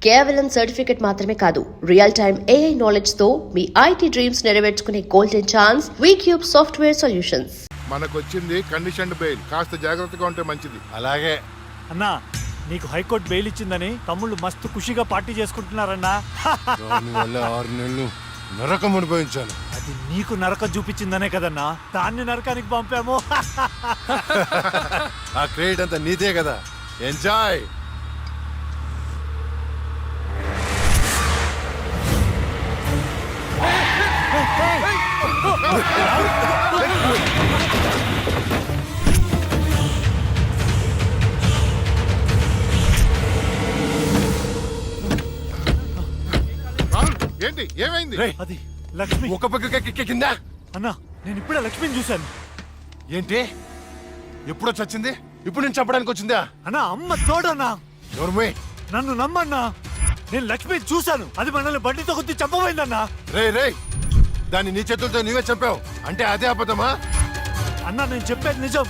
కేవలం సర్టిఫికెట్ మాత్రమే కాదు, రియల్ టైమ్ AI నాలెడ్జ్ తో మీ IT డ్రీమ్స్ నెరవేర్చుకునే golden chance Vcube software solutions. మనకొచ్చింది కండిషన్డ్ బెయిల్, కాస్త జాగ్రత్తగా ఉంటే మంచిది. అలాగే అన్నా, నీకు హైకోర్టు బెయిల్ ఇచ్చిందని తమ్ముళ్ళు మస్తు ఖుషిగా పార్టీ చేసుకుంటున్నారన్నా. దానివల్ల 6 నెలలు నరకం అనుభవించాను. అది నీకు నరకం చూపించిందనే కదన్నా దాన్ని నరకానికి పంపాము. ఆ క్రెడిట్ అంతా నీదే కదా, ఎంజాయ్. ఏంటి, ఏమైంది? అది లక్ష్మి. ఒక పక్క కింద. అన్నా, నేను ఇప్పుడే లక్ష్మిని చూశాను. ఏంటి, ఎప్పుడో చచ్చింది, ఇప్పుడు నేను చెప్పడానికి వచ్చిందా? అన్నా, అమ్మ తోడన్నా. నోర్మే, నన్ను నమ్మన్నా, నేను లక్ష్మిని చూశాను. అది మనల్ని బండితో కొద్ది చంపబోయిందన్నా. రే దాన్ని నీ చేతులతో నీవే చంపావు అంటే అదే అబద్ధమా? అన్నా, నేను చెప్పేది నిజం.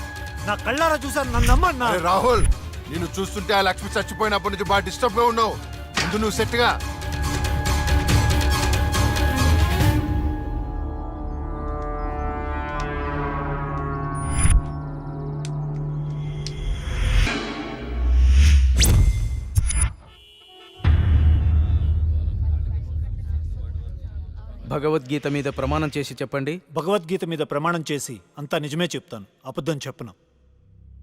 నా కళ్ళారా చూశాను, నన్ను నమ్మన్నా. రాహుల్, నిన్ను చూస్తుంటే ఆ లక్ష్మి చచ్చిపోయినప్పటి నుంచి బాగా డిస్టర్బ్ గా ఉన్నావు. ముందు నువ్వు సెట్ గా. భగవద్గీత మీద ప్రమాణం చేసి చెప్పండి. భగవద్గీత మీద ప్రమాణం చేసి అంతా నిజమే చెప్తాను, అబద్ధం చెప్పను.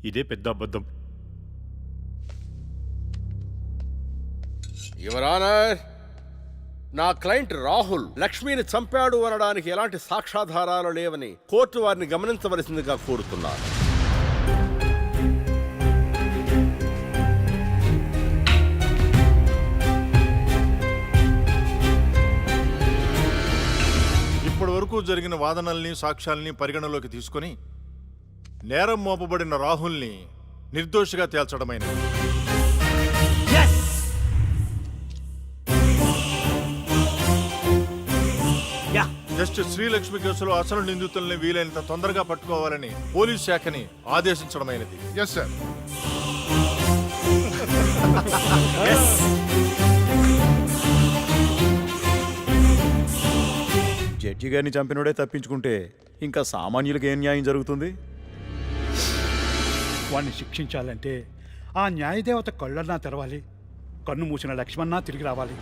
ఇదే పెద్ద అబద్ధం. యువర్ ఆనర్, నా క్లయింట్ రాహుల్ లక్ష్మిని చంపాడు అనడానికి ఎలాంటి సాక్ష్యాధారాలు లేవని కోర్టు వారిని గమనించవలసిందిగా కోరుతున్నాను. ఇప్పటి వరకు జరిగిన వాదనల్ని, సాక్ష్యాల్ని పరిగణలోకి తీసుకుని నేరం మోపబడిన రాహుల్ని నిర్దోషిగా తేల్చడమైనది. జస్టిస్ శ్రీలక్ష్మి కేసులో అసలు నిందితుల్ని వీలైనంత తొందరగా పట్టుకోవాలని పోలీస్ శాఖని ఆదేశించడమైనది. Yes sir. జడ్జి గారిని చంపినోడే తప్పించుకుంటే ఇంకా సామాన్యులకు ఏం న్యాయం జరుగుతుంది? వాణ్ణి శిక్షించాలంటే ఆ న్యాయదేవత కళ్ళన్నా తెరవాలి, కన్ను మూసిన లక్ష్మణ తిరిగి రావాలి.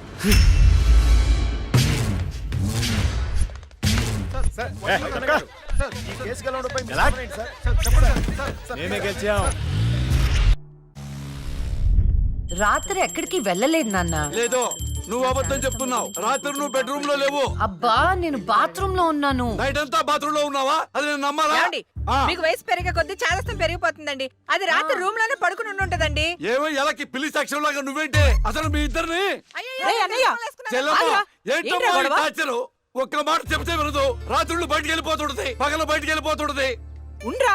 రాత్రి ఎక్కడికి వెళ్ళలేదు నాన్న. లేదు, నువ్వు అబద్ధం చెప్తున్నావు. రాత్రి నువ్వు బెడ్రూమ్ లో లేవు. అబ్బా, నేను బాత్రూమ్ లో ఉన్నాను. నైట్ అంతా బాత్రూమ్ లో ఉన్నావా? అది నేను నమ్మాలా? మీకు వయసు పెరిగే కొద్ది చాదస్తం పెరిగిపోతుందండి. అది రాత్రి రూమ్ లోనే పడుకుని ఉంటదండి. ఏమో ఎలాకి పిల్లి సాక్ష్యం లాగా నువ్వేంటి అసలు మీ ఇద్దరిని? ఒక్క మాట చెప్తే వినదు. రాత్రులు బయటికి వెళ్ళిపోతుంటది, పగల బయటికి వెళ్ళిపోతుంటది. ఉండ్రా,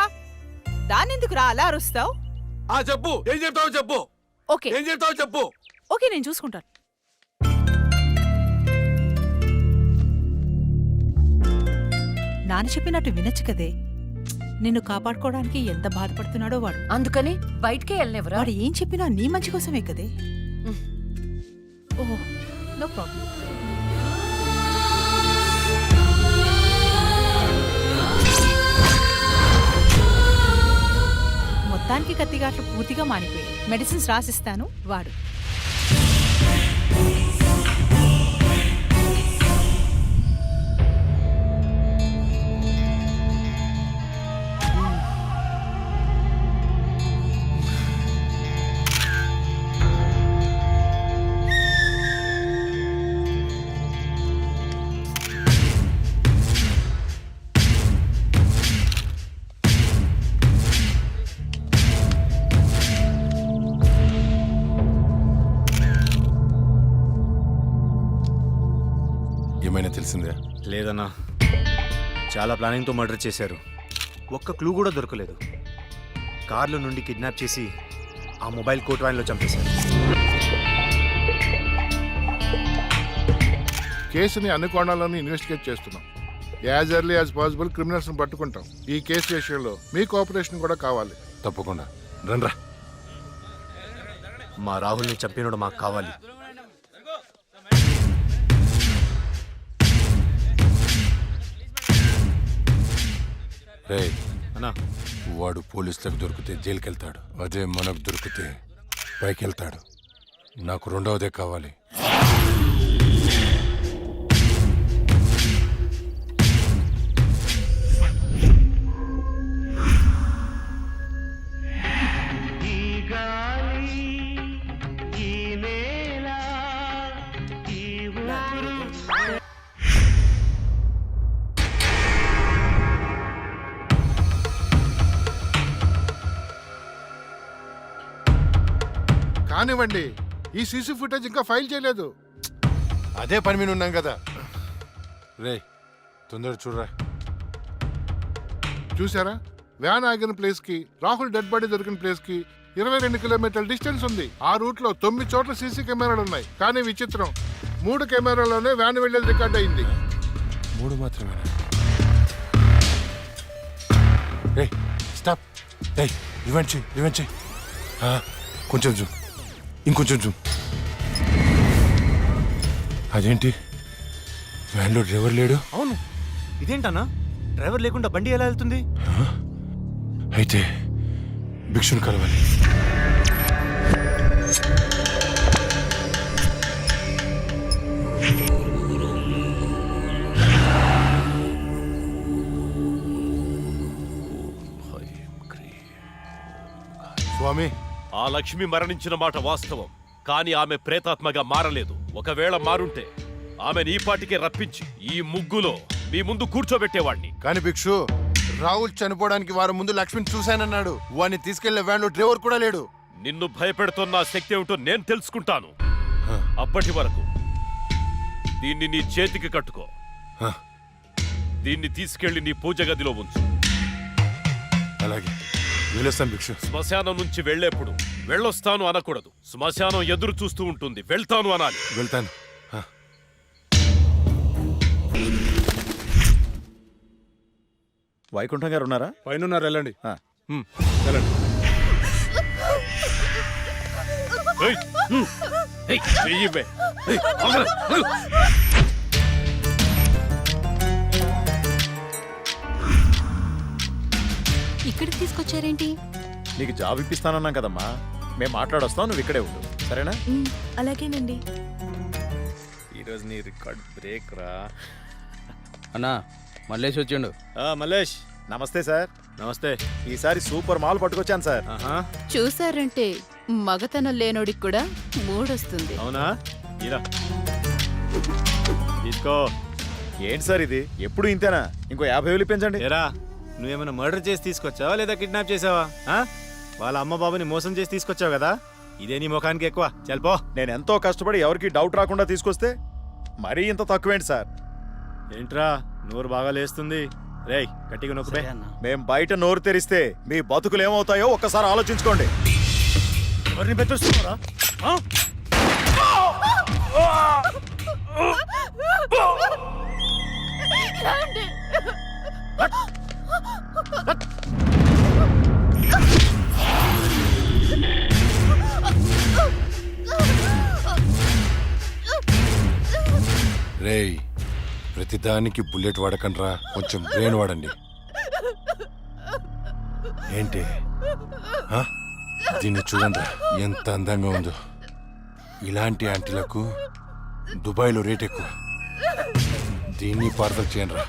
దాన్నెందుకు రా అలా అరుస్తావు? చెప్పు, ఏం చెప్తావు చెప్పు. ఓకే, ఏం చెప్తావు చెప్పు. ఓకే, నేను చూసుకుంటాను. నాన్న చెప్పినట్టు వినొచ్చు కదే. నిన్ను కాపాడుకోవడానికి ఎంత బాధపడుతున్నాడో వాడు. అందుకని బయటికే వెళ్ళలేవరా? వాడు ఏం చెప్పినా నీ మంచి కోసమే కదే. ఓహో, నో ప్రాబ్లం. మొత్తానికి కత్తిగాట్లు పూర్తిగా మానిపోయాయి. మెడిసిన్స్ రాసిస్తాను, వాడు. ఏమైనా తెలిసిందే? లేదన్నా, చాలా ప్లానింగ్తో మర్డర్ చేశారు. ఒక్క క్లూ కూడా దొరకలేదు. కార్లో నుండి కిడ్నాప్ చేసి ఆ మొబైల్ కోట్ వ్యాన్లో చంపేశారు. కేసుని అన్ని కోణాలను ఇన్వెస్టిగేట్ చేస్తున్నాం. As early as possible criminals ని పట్టుకుంటాం. ఈ కేసు విషయంలో మీ కోఆపరేషన్ కూడా కావాలి. తప్పకుండా రండ్రా. మా రాహుల్ని చంపినోడు మాకు కావాలి. రే అన్నా వాడు పోలీసులకు దొరికితే జైలుకి వెళ్తాడు. అదే మనకు దొరికితే పైకి వెళ్తాడు. నాకు రెండవదే కావాలి. కానివ్వండి, ఈ సీసీ ఫుటేజ్ ఇంకా ఫైల్ చేయలేదు. అదే పని మీద ఉన్నాం కదా. రే తొందర చూడరా. చూసారా, వ్యాన్ ఆగిన ప్లేస్ కి రాహుల్ డెడ్ బాడీ దొరికిన ప్లేస్ కి 22 కిలోమీటర్ల డిస్టెన్స్ ఉంది. ఆ రూట్ లో 9 చోట్ల సీసీ కెమెరాలు ఉన్నాయి. కానీ విచిత్రం, 3 కెమెరాల్లోనే వ్యాన్ వెళ్లేది రికార్డ్ అయింది. 3 మాత్రమే. రే స్టాప్. రే రివెంజ్ చెయ్. కొంచెం జూమ్, ఇంకొంచెం జూమ్. అదేంటి వ్యాన్లో డ్రైవర్ లేడు? అవును, ఇదేంటన్నా డ్రైవర్ లేకుండా బండి ఎలా వెళ్తుంది? అయితే భిక్షుని కలవాలి. స్వామి, ఆ లక్ష్మి మరణించిన మాట వాస్తవం, కానీ ఆమె ప్రేతాత్మగా మారలేదు. ఒకవేళ మారుంటే ఆమె ఈ పాటికే రప్పించి ఈ ముగ్గులో మీ ముందు కూర్చోబెట్టేవాణ్ణి. కాని భిక్షు, రాహుల్ చనిపోవడానికి వారం ముందు లక్ష్మిని చూశానన్నాడు. వాడిని తీసుకెళ్లే వ్యాన్లో డ్రైవర్ కూడా లేడు. నిన్ను భయపెడుతున్న శక్తి ఏమిటో నేను తెలుసుకుంటాను. అప్పటి వరకు దీన్ని నీ చేతికి కట్టుకో. దీన్ని తీసుకెళ్లి నీ పూజ గదిలో ఉంచు. అలాగే వెళ్ళొస్తాను భిక్షు. శ్మశానం నుంచి వెళ్లేప్పుడు వెళ్ళొస్తాను అనకూడదు. శ్మశానం ఎదురు చూస్తూ ఉంటుంది, వెళ్తాను అనాలి. వెళ్తాను. వైకుంఠం గారు ఉన్నారా? పైన ఉన్నారు, వెళ్ళండి. వెళ్ళండి. ఏయ్! ఏయ్! చెయ్యివ్వే. ఏయ్! ఆగరా! ఇక్కడికి తీసుకొచ్చారేంటి? నీకు జాబ్ ఇప్పిస్తానన్నాం కదమ్మా, మేము మాట్లాడొస్తాం, నువ్వు ఇక్కడే ఉండు, సరేనా? అలాగేనండి. ఈరోజు నీ రికార్డ్ బ్రేక్ రా. అన్నా మల్లేష్ వచ్చిండు. మల్లేష్, నమస్తే సార్. నమస్తే. ఈసారి సూపర్ మాల్ పట్టుకొచ్చాను సార్. చూసారంటే మగతనం లేనోడికి కూడా మూడొస్తుంది. అవునా? ఇరా తీసుకో. ఏంటి సార్ ఇది, ఎప్పుడు ఇంతేనా? ఇంకో 50,000 పెంచండి. ఏరా, నువ్వేమైనా మర్డర్ చేసి తీసుకొచ్చావా లేదా కిడ్నాప్ చేసావా? వాళ్ళ అమ్మ బాబుని మోసం చేసి తీసుకొచ్చావు కదా, ఇదే నీ ముఖానికి ఎక్కువ. చల్పో. నేను ఎంతో కష్టపడి ఎవరికి డౌట్ రాకుండా తీసుకొస్తే మరీ ఇంత తక్కువేంటి సార్? ఏంట్రా నోరు బాగా లేస్తుంది? రేయ్ గట్టిగా నొక్కుపే. మేం బయట నోరు తెరిస్తే మీ బతుకులు ఏమవుతాయో ఒక్కసారి ఆలోచించుకోండి. ఎవరిని బెదిరిస్తున్నారా? రేయ్, ప్రతిదానికి బుల్లెట్ వాడకండ్రా, కొంచెం బ్రెయిన్ వాడండి. ఏంటి దీన్ని చూడండి, ఎంత అందంగా ఉందో. ఇలాంటి ఆంటీలకు దుబాయ్లో రేట్ ఎక్కువ. దీన్ని పార్సల్ చేయండి రా.